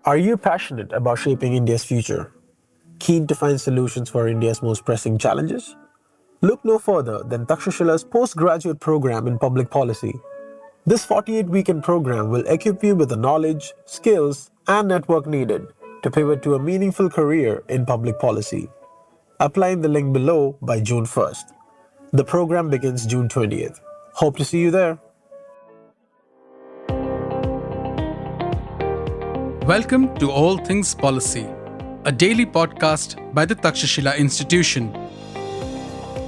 Are you passionate about shaping India's future? Keen to find solutions for India's most pressing challenges? Look no further than Takshashila's postgraduate program in public policy. This 48-weekend program will equip you with the knowledge, skills, and network needed to pivot to a meaningful career in public policy. Apply in the link below by June 1st. The program begins June 20th. Hope to see you there. Welcome to All Things Policy, a daily podcast by the Takshashila Institution.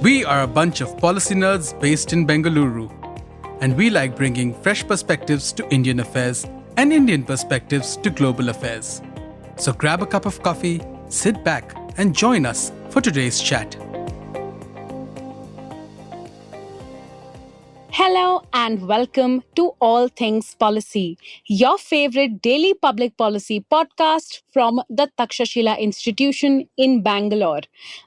We are a bunch of policy nerds based in Bengaluru, and we like bringing fresh perspectives to Indian affairs and Indian perspectives to global affairs. So grab a cup of coffee, sit back, and join us for today's chat. Hello and welcome to All Things Policy, your favorite daily public policy podcast from the Takshashila Institution in Bangalore.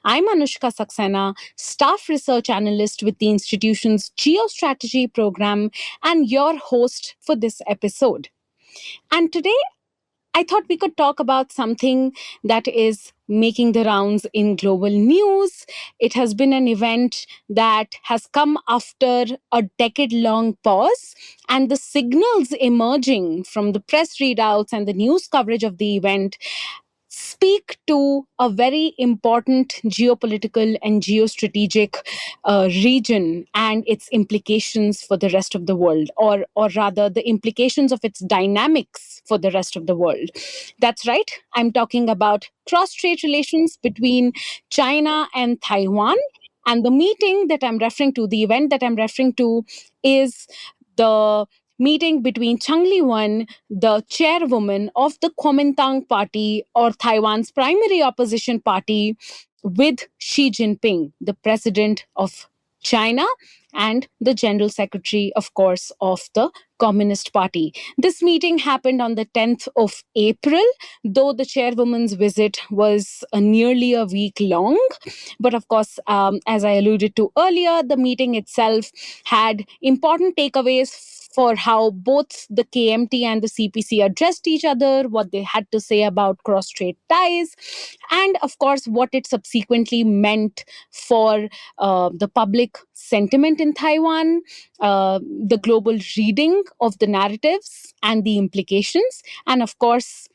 I'm Anushka Saxena, staff research analyst with the institution's geostrategy program and your host for this episode. And today, I thought we could talk about something that is making the rounds in global news. It has been an event that has come after a decade-long pause, and the signals emerging from the press readouts and the news coverage of the event speak to a very important geopolitical and geostrategic region and its implications for the rest of the world, or rather, the implications of its dynamics for the rest of the world. That's right, I'm talking about cross-strait relations between China and Taiwan. And the meeting that I'm referring to, the event that I'm referring to, is the meeting between Li-Wun, the chairwoman of the Kuomintang party, or Taiwan's primary opposition party, with Xi Jinping, the president of China, and the general secretary, of course, of the Communist Party. This meeting happened on the 10th of April, though the chairwoman's visit was nearly a week long. But of course, as I alluded to earlier, the meeting itself had important takeaways for how both the KMT and the CPC addressed each other, what they had to say about cross-strait ties, and of course, what it subsequently meant for the public sentiment in Taiwan, the global reading of the narratives and the implications, and of course,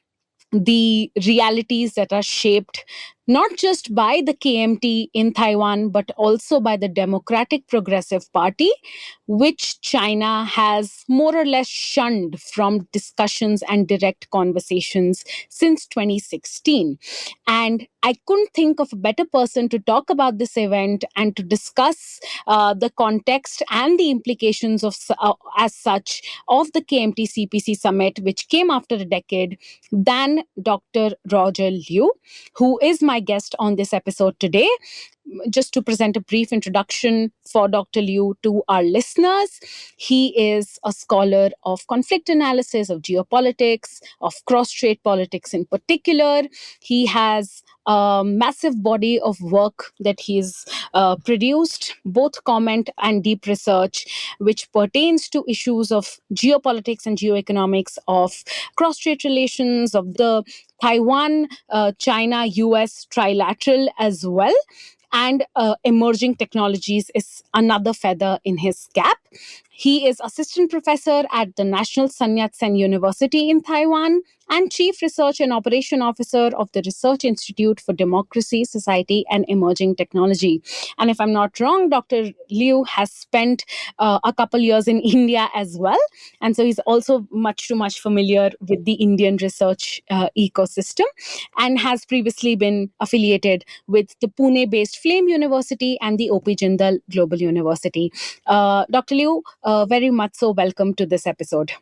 the realities that are shaped not just by the KMT in Taiwan, but also by the Democratic Progressive Party, which China has more or less shunned from discussions and direct conversations since 2016. And I couldn't think of a better person to talk about this event and to discuss the context and the implications of, as such, of the KMT-CPC summit, which came after a decade, than Dr. Roger Liu, who is my guest on this episode today. Just to present a brief introduction for Dr. Liu to our listeners, he is a scholar of conflict analysis, of geopolitics, of cross-strait politics in particular. He has a massive body of work that he's produced, both comment and deep research, which pertains to issues of geopolitics and geoeconomics, of cross-strait relations, of the Taiwan, China, US trilateral as well. And emerging technologies is another feather in his cap. He is assistant professor at the National Sun Yat-sen University in Taiwan and chief research and operation officer of the Research Institute for Democracy, Society and Emerging Technology. And if I'm not wrong, Dr. Liu has spent a couple years in India as well. And so he's also much too much familiar with the Indian research ecosystem, and has previously been affiliated with the Pune-based Flame University and the O.P. Jindal Global University. Dr. Liu, very much so welcome to this episode.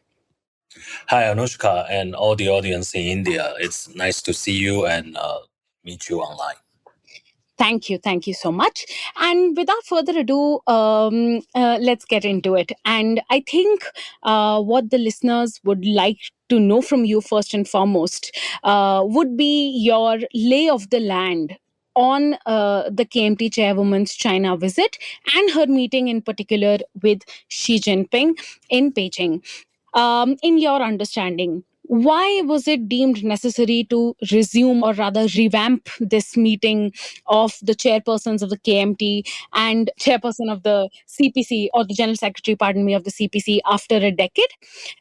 Hi, Anushka, and all the audience in India. It's nice to see you and meet you online. Thank you. Thank you so much. And without further ado, let's get into it. And I think what the listeners would like to know from you first and foremost would be your lay of the land on the KMT chairwoman's China visit and her meeting in particular with Xi Jinping in Beijing. In your understanding, why was it deemed necessary to resume or rather revamp this meeting of the chairpersons of the KMT and chairperson of the CPC, or the general secretary, pardon me, of the CPC after a decade?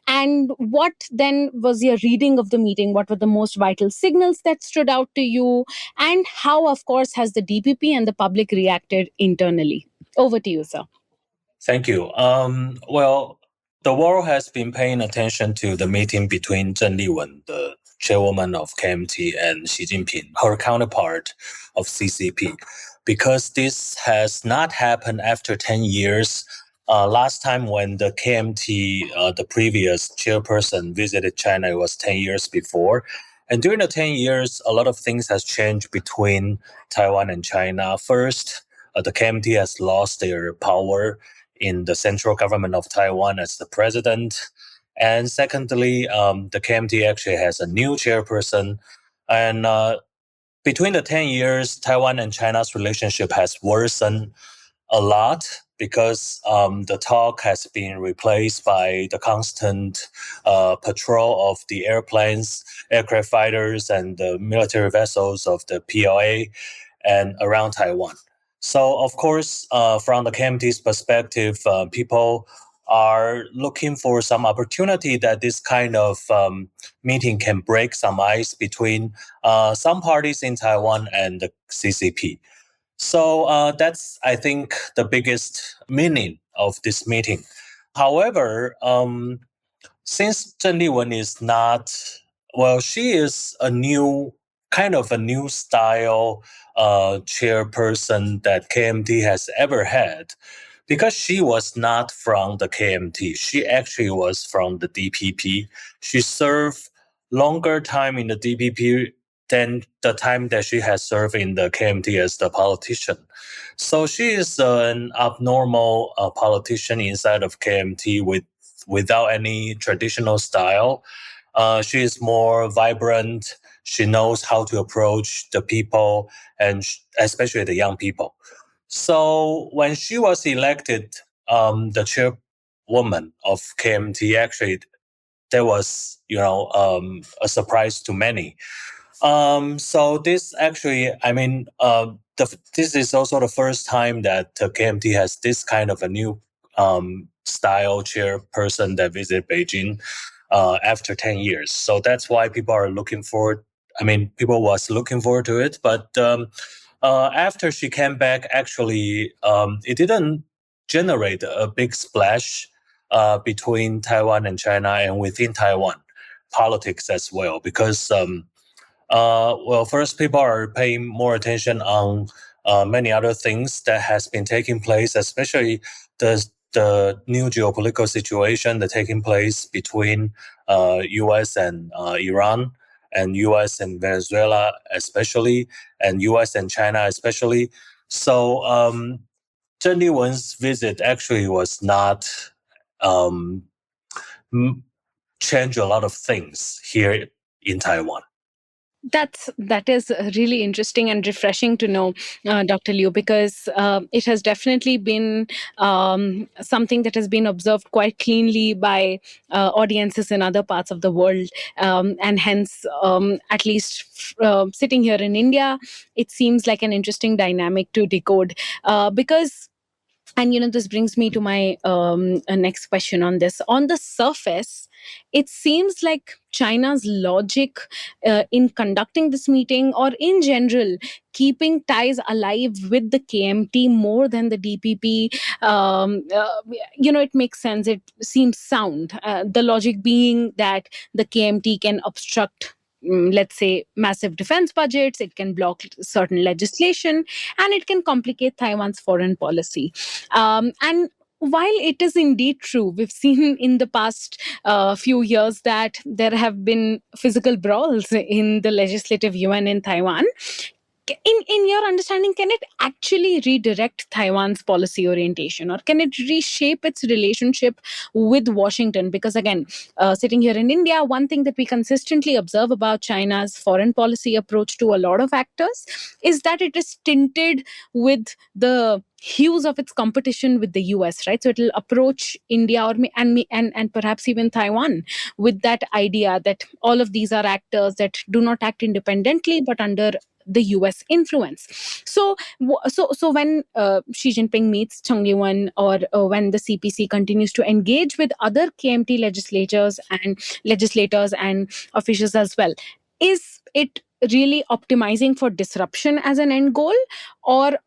And what then was your reading of the meeting? What were the most vital signals that stood out to you? And how, of course, has the DPP and the public reacted internally? Over to you, sir. Thank you. Well, the world has been paying attention to the meeting between Li-Wun, the chairwoman of KMT, and Xi Jinping, her counterpart of CCP, because this has not happened after 10 years. Last time when the KMT, the previous chairperson, visited China, it was 10 years before. And during the 10 years, a lot of things has changed between Taiwan and China. First, the KMT has lost their power in the central government of Taiwan as the president. And secondly, the KMT actually has a new chairperson. And between the 10 years, Taiwan and China's relationship has worsened a lot because the talk has been replaced by the constant patrol of the airplanes, aircraft fighters, and the military vessels of the PLA and around Taiwan. So, of course, from the KMT's perspective, people are looking for some opportunity that this kind of meeting can break some ice between some parties in Taiwan and the CCP. So that's, I think, the biggest meaning of this meeting. However, since Li-Wun is not, well, she is a new style chairperson that KMT has ever had, because she was not from the KMT. She actually was from the DPP. She served longer time in the DPP than the time that she has served in the KMT as the politician. So she is an abnormal politician inside of KMT without any traditional style. She is more vibrant. She knows how to approach the people, and especially the young people. So when she was elected, the chairwoman of KMT, actually, there was, a surprise to many. So this actually, this is also the first time that KMT has this kind of a new style chairperson that visit Beijing after 10 years. So that's why people are looking forward. People was looking forward to it, but after she came back, actually, it didn't generate a big splash between Taiwan and China and within Taiwan politics as well, because first, people are paying more attention on many other things that has been taking place, especially the new geopolitical situation that taking place between U.S. and Iran, and U.S. and Venezuela especially, and U.S. and China especially. So Li-Wun's visit actually was not change a lot of things here in Taiwan. That is really interesting and refreshing to know, Dr. Liu, because it has definitely been something that has been observed quite cleanly by audiences in other parts of the world, and hence, at least sitting here in India, it seems like an interesting dynamic to decode, because. And this brings me to my next question on this. On the surface, it seems like China's logic in conducting this meeting, or in general, keeping ties alive with the KMT more than the DPP, it makes sense. It seems sound. The logic being that the KMT can obstruct, let's say, massive defense budgets, it can block certain legislation, and it can complicate Taiwan's foreign policy. And while it is indeed true, we've seen in the past few years that there have been physical brawls in the legislative yuan in Taiwan, in your understanding, can it actually redirect Taiwan's policy orientation, or can it reshape its relationship with Washington? Because again, sitting here in India, one thing that we consistently observe about China's foreign policy approach to a lot of actors is that it is tinted with the hues of its competition with the US, right? So it'll approach India and perhaps even Taiwan with that idea that all of these are actors that do not act independently but under the US influence. So when Xi Jinping meets Cheng Li-Wun, or when the CPC continues to engage with other KMT legislators and officials as well, is it really optimizing for disruption as an end goal, or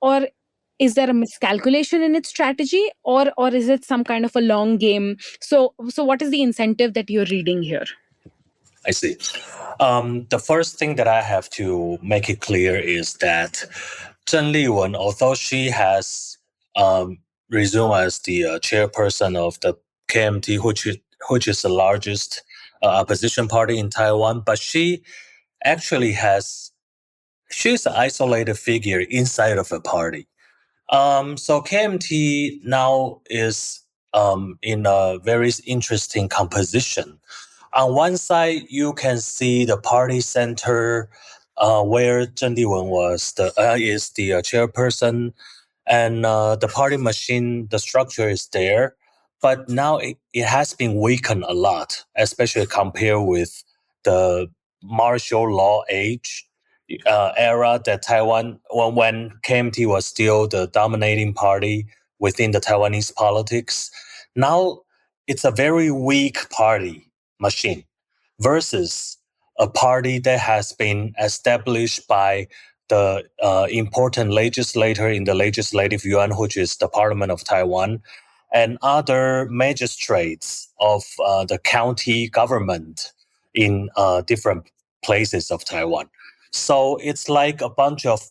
is there a miscalculation in its strategy, or is it some kind of a long game? So what is the incentive that you're reading here? I see. The first thing that I have to make it clear is that Zheng Li-Wen, although she has resumed as the chairperson of the KMT, which is the largest opposition party in Taiwan, but she actually she's an isolated figure inside of a party. So KMT now is in a very interesting composition. On one side, you can see the party center, where Zheng Li-Wen is the chairperson, and the party machine, the structure is there. But now it has been weakened a lot, especially compared with the martial law age era that Taiwan, when KMT was still the dominating party within the Taiwanese politics. Now it's a very weak party machine versus a party that has been established by the important legislator in the Legislative Yuan, which is the Parliament of Taiwan, and other magistrates of the county government in different places of Taiwan. So it's like a bunch of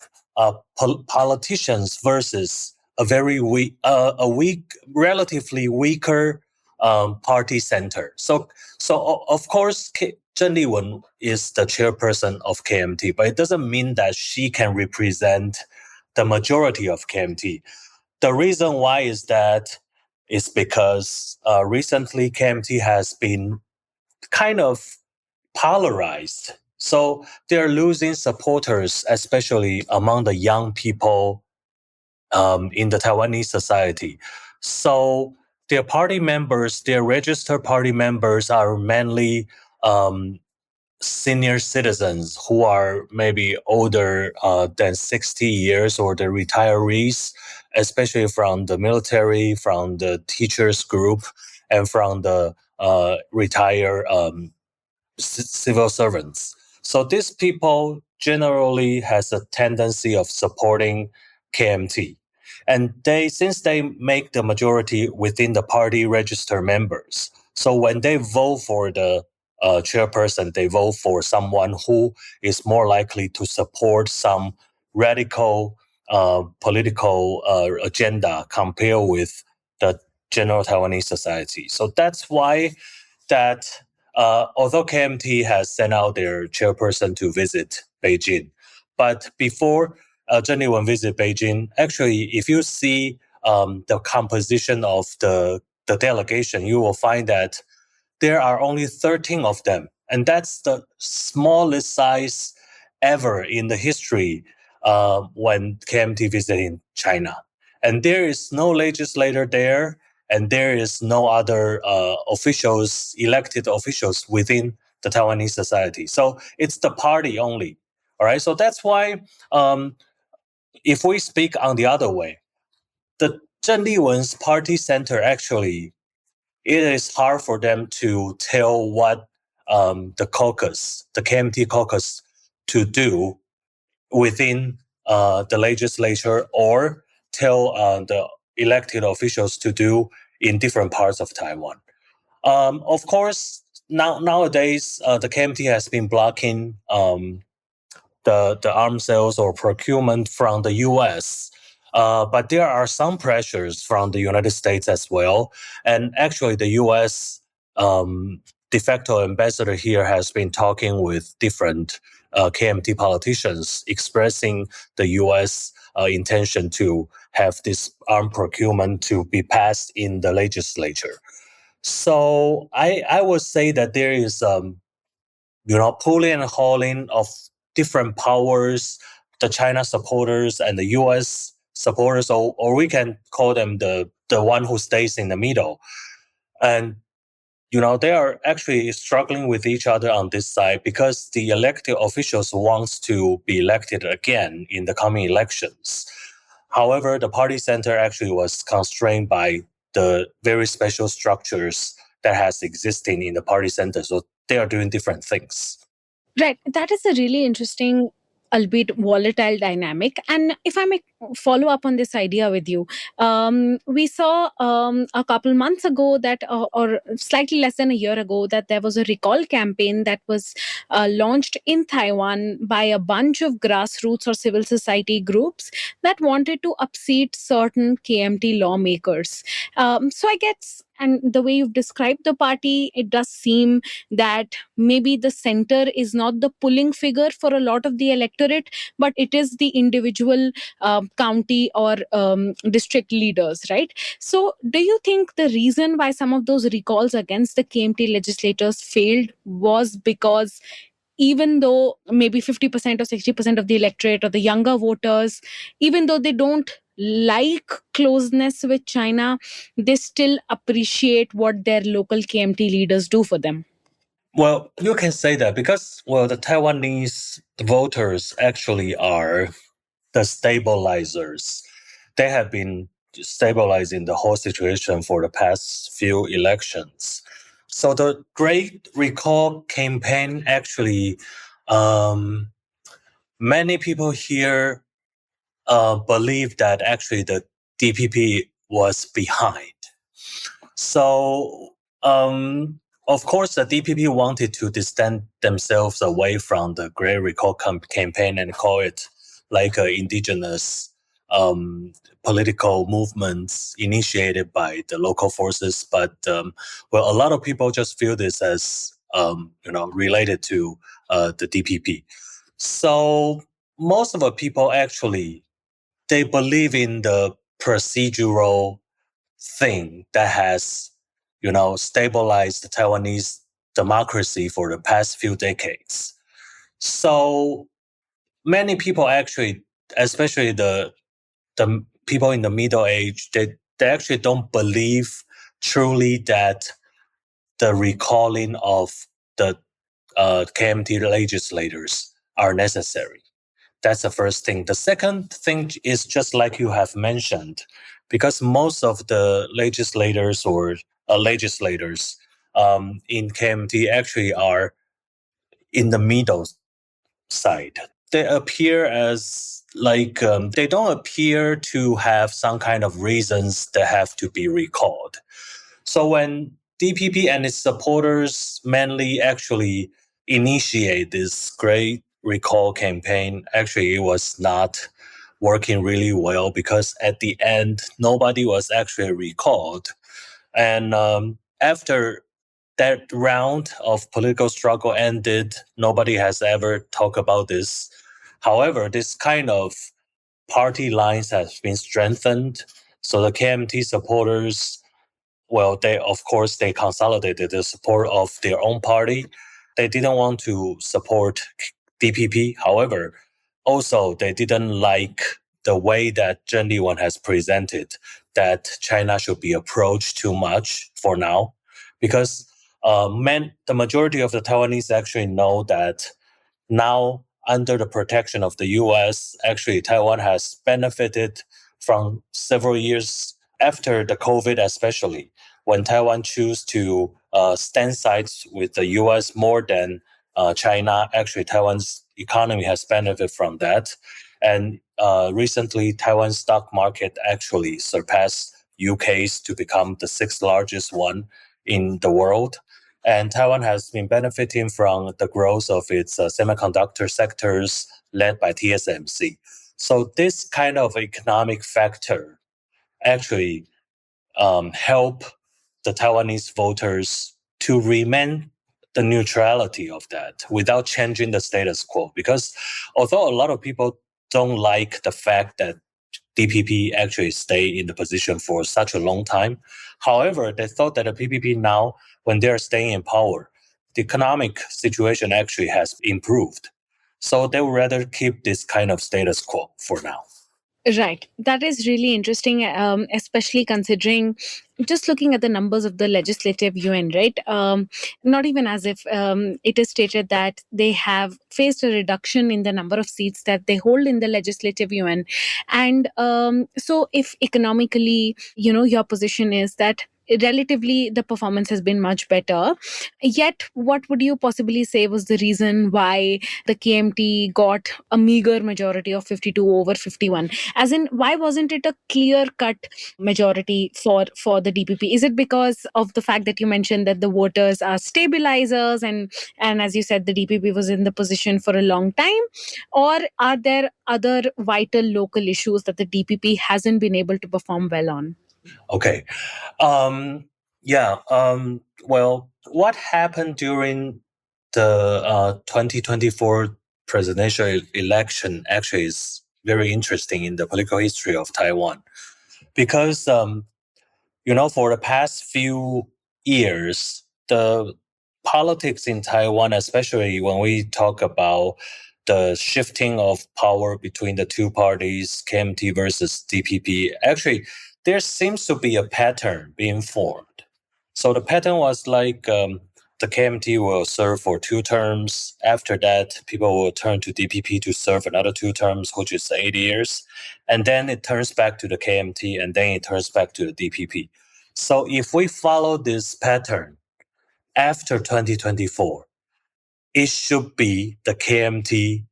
politicians versus a very relatively weaker party center. So of course, Zheng Li-Wen is the chairperson of KMT, but it doesn't mean that she can represent the majority of KMT. The reason why is because recently KMT has been kind of polarized. So they're losing supporters, especially among the young people in the Taiwanese society. So their party members, their registered party members, are mainly senior citizens who are maybe older than 60 years, or the retirees, especially from the military, from the teachers group, and from the retired civil servants. So these people generally has a tendency of supporting KMT. And since they make the majority within the party register members, so when they vote for the chairperson, they vote for someone who is more likely to support some radical political agenda compared with the general Taiwanese society. So that's why that although KMT has sent out their chairperson to visit Beijing, but before Zheng Li-Wen visit Beijing, actually, if you see the composition of the delegation, you will find that there are only 13 of them. And that's the smallest size ever in the history when KMT visited China. And there is no legislator there, and there is no other elected officials within the Taiwanese society. So it's the party only. All right. So that's why if we speak on the other way, the Zheng Li-Wen's party center actually, it is hard for them to tell what the KMT caucus, to do within the legislature, or tell the elected officials to do in different parts of Taiwan. Of course, nowadays, the KMT has been blocking the arms sales or procurement from the U.S., but there are some pressures from the United States as well. And actually, the U.S. de facto ambassador here has been talking with different KMT politicians, expressing the U.S. Intention to have this armed procurement to be passed in the legislature. So I would say that there is pulling and hauling of different powers, the China supporters and the U.S. supporters, or we can call them the one who stays in the middle. And they are actually struggling with each other on this side because the elected officials wants to be elected again in the coming elections. However, the party center actually was constrained by the very special structures that has existing in the party center. So they are doing different things. Right. That is a really interesting, albeit volatile dynamic. And if I may follow up on this idea with you, we saw a couple months ago that, or slightly less than a year ago, that there was a recall campaign that was launched in Taiwan by a bunch of grassroots or civil society groups that wanted to upseat certain KMT lawmakers. So I guess, and the way you've described the party, it does seem that maybe the center is not the pulling figure for a lot of the electorate, but it is the individual county or district leaders, right? So do you think the reason why some of those recalls against the KMT legislators failed was because even though maybe 50% or 60% of the electorate or the younger voters, even though they don't like closeness with China, they still appreciate what their local KMT leaders do for them? Well, you can say that because, the Taiwanese voters actually are the stabilizers. They have been stabilizing the whole situation for the past few elections. So the Great Recall campaign actually, many people here believe that actually the DPP was behind. So, of course, the DPP wanted to distance themselves away from the Great Recall campaign and call it like an indigenous political movements initiated by the local forces. But, a lot of people just feel this as, related to the DPP. So most of the people actually, they believe in the procedural thing that has, stabilized the Taiwanese democracy for the past few decades. So many people actually, especially the people in the middle age, they actually don't believe truly that the recalling of the KMT legislators are necessary. That's the first thing. The second thing is just like you have mentioned, because most of the legislators or legislators in KMT actually are in the middle side. They appear as like they don't appear to have some kind of reasons that have to be recalled. So when DPP and its supporters mainly actually initiate this Great Recall campaign, actually it was not working really well because at the end, nobody was actually recalled. And after that round of political struggle ended, nobody has ever talked about this. However, this kind of party lines has been strengthened. So the KMT supporters, they consolidated the support of their own party. They didn't want to support DPP. However, also they didn't like the way that Li-Wun has presented that China should be approached too much for now, because the majority of the Taiwanese actually know that now under the protection of the U.S., actually Taiwan has benefited from several years after the COVID, especially when Taiwan chose to stand sides with the U.S. more than China. Actually, Taiwan's economy has benefited from that. And recently, Taiwan's stock market actually surpassed UK's to become the sixth largest one in the world. And Taiwan has been benefiting from the growth of its semiconductor sectors led by TSMC. So this kind of economic factor actually help the Taiwanese voters to remain the neutrality of that without changing the status quo. Because although a lot of people don't like the fact that DPP actually stay in the position for such a long time, however, they thought that the PPP now, when they're staying in power, the economic situation actually has improved. So they would rather keep this kind of status quo for now. Right. That is really interesting, especially considering just looking at the numbers of the legislative UN, right? Not even as if it is stated that they have faced a reduction in the number of seats that they hold in the legislative UN. And so if economically, your position is that relatively the performance has been much better, yet what would you possibly say was the reason why the KMT got a meager majority of 52 over 51? As in, why wasn't it a clear cut majority for the DPP? Is it because of the fact that you mentioned that the voters are stabilizers, and as you said, the DPP was in the position for a long time? Or are there other vital local issues that the DPP hasn't been able to perform well on? Okay. Well, what happened during the 2024 presidential election actually is very interesting in the political history of Taiwan. Because, for the past few years, the politics in Taiwan, especially when we talk about the shifting of power between the two parties, KMT versus DPP, actually, there seems to be a pattern being formed. So the pattern was like the KMT will serve for 2 terms. After that, people will turn to DPP to serve another 2 terms, which is 8 years. And then it turns back to the KMT, and then it turns back to the DPP. So if we follow this pattern after 2024, it should be the KMT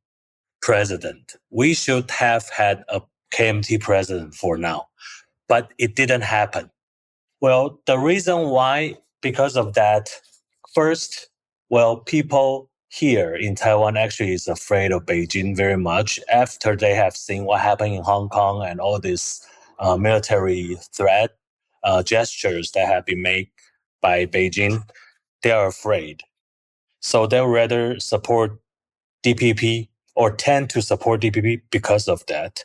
president. We should have had a KMT president for now, but it didn't happen. Well, the reason why, because of that, first, people here in Taiwan actually is afraid of Beijing very much after they have seen what happened in Hong Kong and all these military threat gestures that have been made by Beijing. They are afraid. So they'll rather support DPP or tend to support DPP because of that.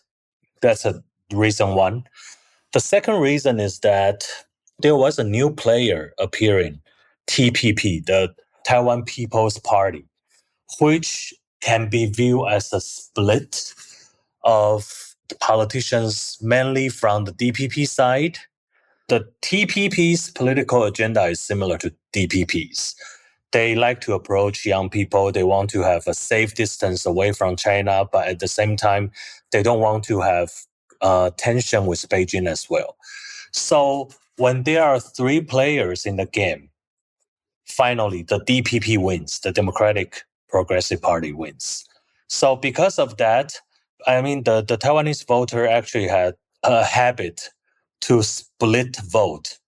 That's a reason one. The second reason is that there was a new player appearing, TPP, the Taiwan People's Party, which can be viewed as a split of politicians mainly from the DPP side. The TPP's political agenda is similar to DPP's. They like to approach young people. They want to have a safe distance away from China, but at the same time, they don't want to have tension with Beijing as well. So when there are 3 players in the game, finally the DPP wins, the Democratic Progressive Party wins. So because of that, the Taiwanese voter actually had a habit to split vote.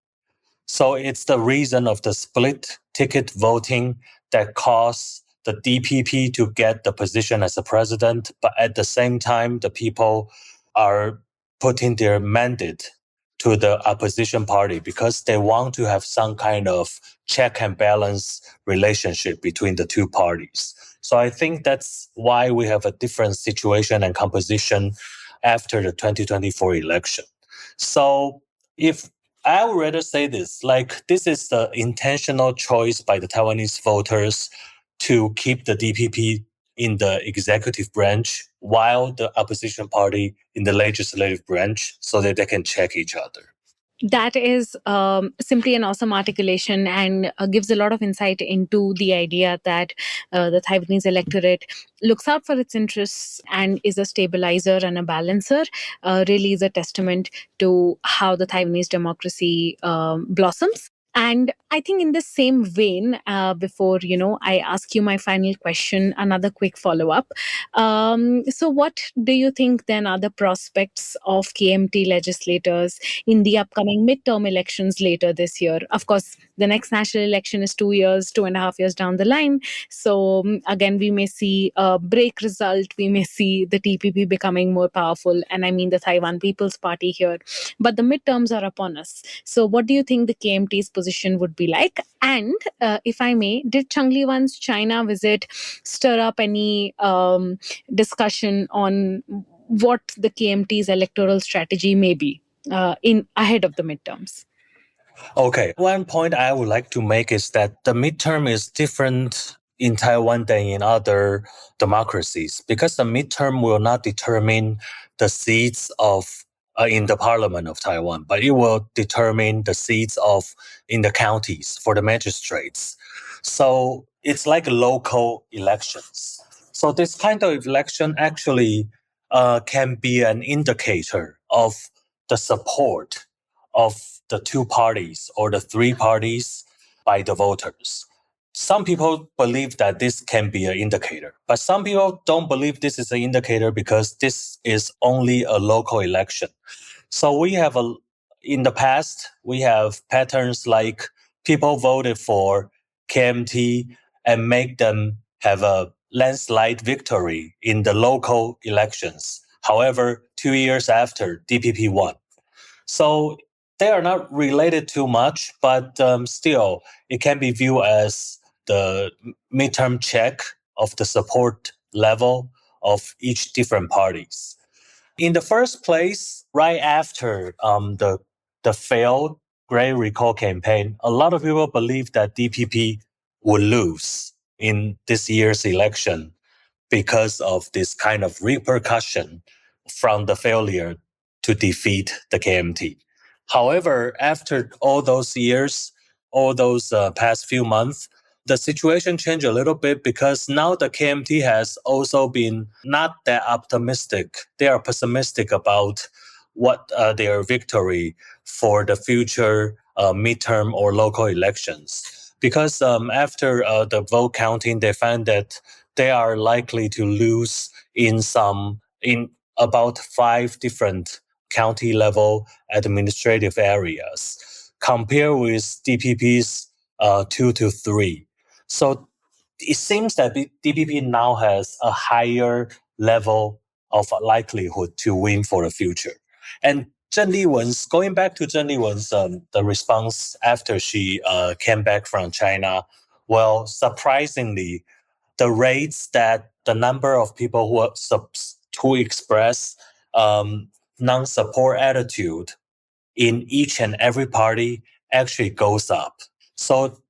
So it's the reason of the split ticket voting that caused the DPP to get the position as a president. But at the same time, the people are putting their mandate to the opposition party because they want to have some kind of check and balance relationship between the two parties. So I think that's why we have a different situation and composition after the 2024 election. So if I would rather say this, this is the intentional choice by the Taiwanese voters to keep the DPP in the executive branch while the opposition party in the legislative branch so that they can check each other. That is simply an awesome articulation and gives a lot of insight into the idea that the Taiwanese electorate looks out for its interests and is a stabilizer and a balancer. Really is a testament to how the Taiwanese democracy blossoms. And I think in the same vein, before I ask you my final question, another quick follow-up. So what do you think then are the prospects of KMT legislators in the upcoming midterm elections later this year? Of course, the next national election is 2.5 years down the line. So again, we may see a break result. We may see the TPP becoming more powerful. And I mean the Taiwan People's Party here. But the midterms are upon us. So what do you think the KMT's position would be like? And if I may, did Cheng Li-Wun's China visit stir up any discussion on what the KMT's electoral strategy may be in ahead of the midterms? Okay, one point I would like to make is that the midterm is different in Taiwan than in other democracies because the midterm will not determine the seats of in the parliament of Taiwan, but it will determine the seats of in the counties for the magistrates. So it's like local elections. So this kind of election actually can be an indicator of the support of the two parties or the three parties by the voters. Some people believe that this can be an indicator, but some people don't believe this is an indicator because this is only a local election. So we have in the past, we have patterns like people voted for KMT and make them have a landslide victory in the local elections. However, 2 years after, DPP won. So they are not related too much, but still, it can be viewed as the midterm check of the support level of each different parties. In the first place, right after the failed Great Recall campaign, a lot of people believe that DPP would lose in this year's election because of this kind of repercussion from the failure to defeat the KMT. However, after all those years, all those past few months, the situation changed a little bit because now the KMT has also been not that optimistic. They are pessimistic about what their victory for the future midterm or local elections. Because after the vote counting, they found that they are likely to lose in about 5 different county level administrative areas, compared with DPP's 2 to 3. So it seems that DPP now has a higher level of likelihood to win for the future. And going back to Zheng Li-Wen's the response after she came back from China, well, surprisingly, the rates that the number of people who express non-support attitude in each and every party actually goes up. So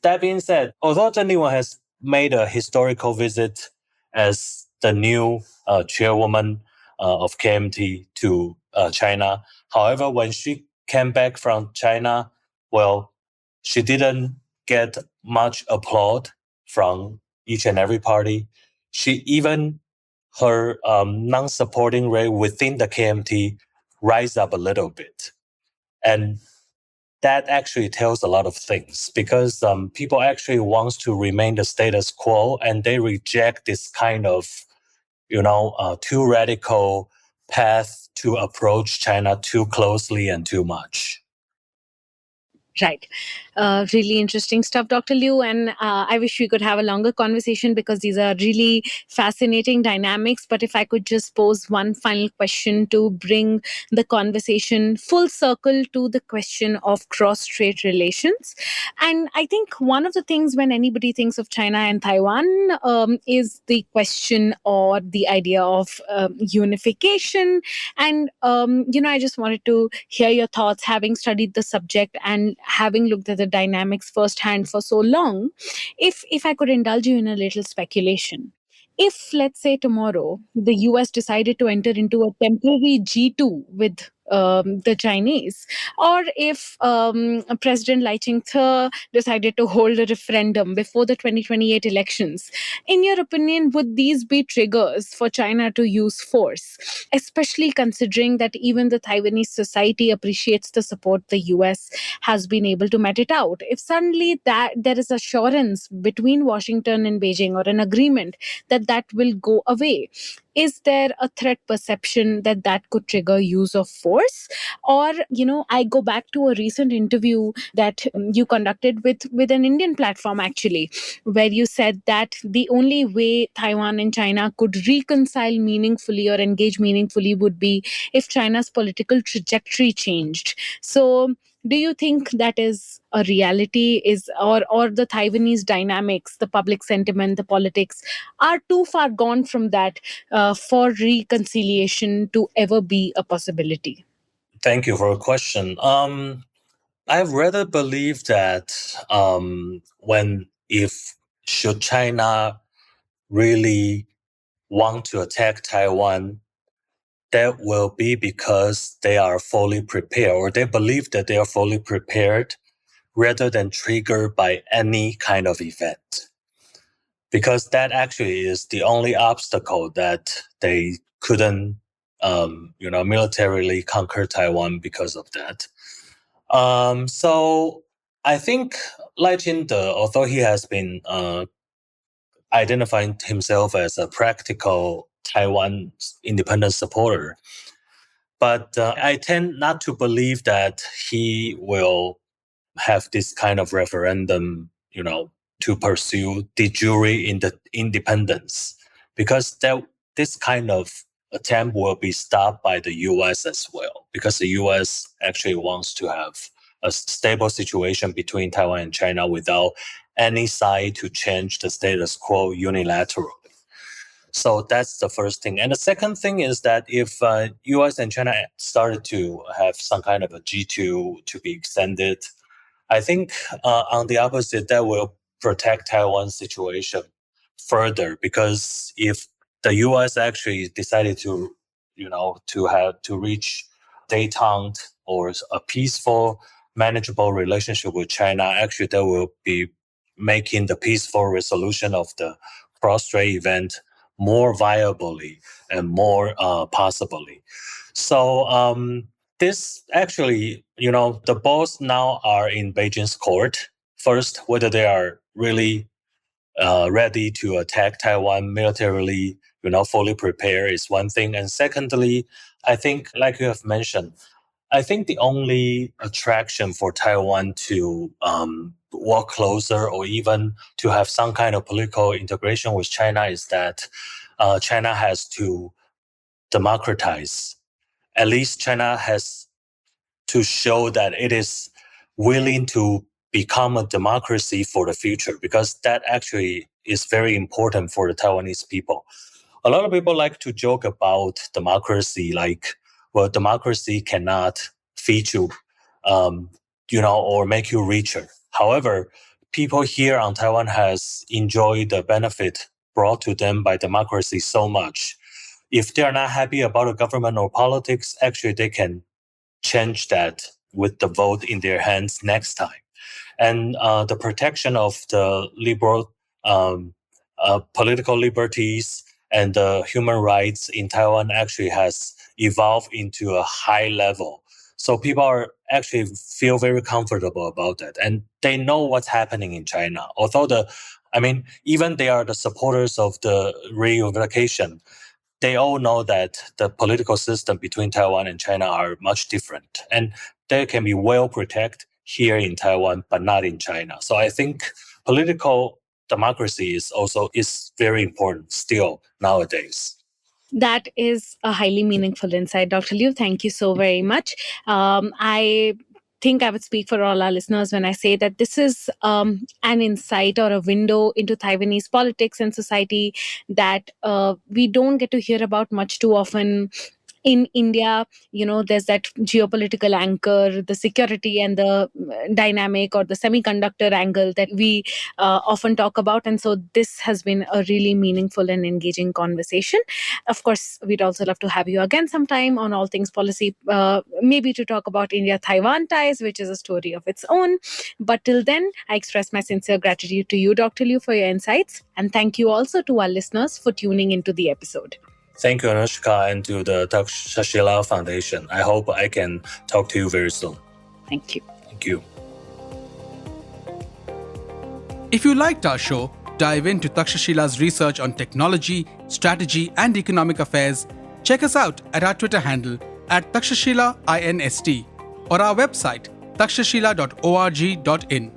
that being said, although Zheng Li-Wen has made a historical visit as the new chairwoman of KMT to China, however, when she came back from China, well, she didn't get much applaud from each and every party. Her non-supporting rate within the KMT rise up a little bit. And that actually tells a lot of things because people actually want to remain the status quo and they reject this kind of, too radical path to approach China too closely and too much. Right. Really interesting stuff, Dr. Liu. And I wish we could have a longer conversation because these are really fascinating dynamics. But if I could just pose one final question to bring the conversation full circle to the question of cross-strait relations. And I think one of the things when anybody thinks of China and Taiwan is the question or the idea of unification. And, I just wanted to hear your thoughts, having studied the subject and having looked at the dynamics firsthand for so long. If I could indulge you in a little speculation. If, let's say, tomorrow the US decided to enter into a temporary G2 with the Chinese, or if President Lai Ching-te decided to hold a referendum before the 2028 elections, in your opinion, would these be triggers for China to use force, especially considering that even the Taiwanese society appreciates the support the US has been able to met it out? If suddenly that there is assurance between Washington and Beijing or an agreement that will go away, is there a threat perception that could trigger use of force? Or, I go back to a recent interview that you conducted with an Indian platform, actually, where you said that the only way Taiwan and China could reconcile meaningfully or engage meaningfully would be if China's political trajectory changed. So Do you think that is a reality, or the Taiwanese dynamics, the public sentiment, the politics are too far gone from that for reconciliation to ever be a possibility? Thank you for your question. I rather believe that if should China really want to attack Taiwan, that will be because they are fully prepared, or they believe that they are fully prepared, rather than triggered by any kind of event. Because that actually is the only obstacle that they couldn't, militarily conquer Taiwan because of that. So I think Lai Ching-te, although he has been identifying himself as a practical Taiwan independence supporter, but I tend not to believe that he will have this kind of referendum, to pursue de jure in the independence, because this kind of attempt will be stopped by the U.S. as well, because the U.S. actually wants to have a stable situation between Taiwan and China without any side to change the status quo unilaterally. So that's the first thing. And the second thing is that if U.S. and China started to have some kind of a G2 to be extended, I think on the opposite, that will protect Taiwan's situation further, because if the U.S. actually decided to reach détente or a peaceful, manageable relationship with China, actually that will be making the peaceful resolution of the cross-Strait event more viably and more possibly. So this actually, the balls now are in Beijing's court. First, whether they are really ready to attack Taiwan militarily, fully prepared is one thing. And secondly, I think, like you have mentioned, I think the only attraction for Taiwan to walk closer or even to have some kind of political integration with China is that China has to democratize. At least China has to show that it is willing to become a democracy for the future, because that actually is very important for the Taiwanese people. A lot of people like to joke about democracy, like, well, democracy cannot feed you, or make you richer. However, people here on Taiwan has enjoyed the benefit brought to them by democracy so much. If they are not happy about the government or politics, actually they can change that with the vote in their hands next time. And the protection of the liberal political liberties and the human rights in Taiwan actually has evolved into a high level. So people are actually feel very comfortable about that. And they know what's happening in China. Although even they are the supporters of the reunification, they all know that the political system between Taiwan and China are much different. And they can be well protected here in Taiwan, but not in China. So I think political democracy is very important still nowadays. That is a highly meaningful insight, Dr. Liu. Thank you so very much. I think I would speak for all our listeners when I say that this is an insight or a window into Taiwanese politics and society that we don't get to hear about much too often. In India, there's that geopolitical anchor, the security and the dynamic or the semiconductor angle that we often talk about. And so this has been a really meaningful and engaging conversation. Of course, we'd also love to have you again sometime on All Things Policy, maybe to talk about India-Taiwan ties, which is a story of its own. But till then, I express my sincere gratitude to you, Dr. Liu, for your insights. And thank you also to our listeners for tuning into the episode. Thank you, Anushka, and to the Takshashila Foundation. I hope I can talk to you very soon. Thank you. Thank you. If you liked our show, dive into Takshashila's research on technology, strategy, and economic affairs. Check us out at our Twitter handle @TakshashilaINST or our website takshashila.org.in.